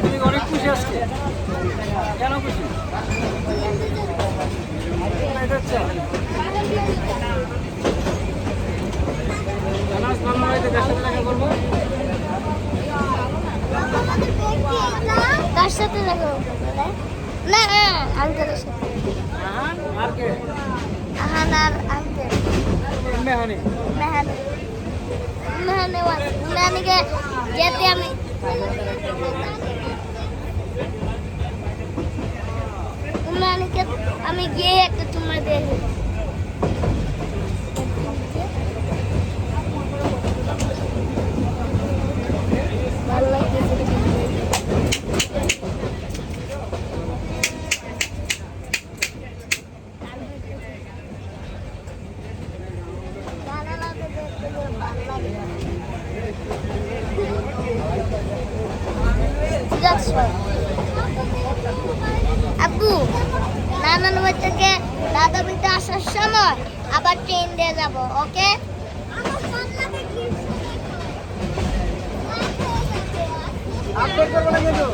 তুমি অনেক খুশি আজকে, কেন খুশি? কার সাথে দেখা না আঙ্কেলের সাথে। আর কে? আহান আর আঙ্কেল মেহানি। মেহানি মেহানিকে যেতে আমি মেহানিকে আমি গিয়ে একটা চুমা দিয়ে ভালো লাগতেছে। আব্বু নানান বাড়ি থেকে দাদা বাড়িতে আসার সময় আবার ট্রেন দিয়ে যাব, ওকে? আপডেট করবো না কিন্তু,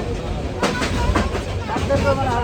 আপডেট করবো না।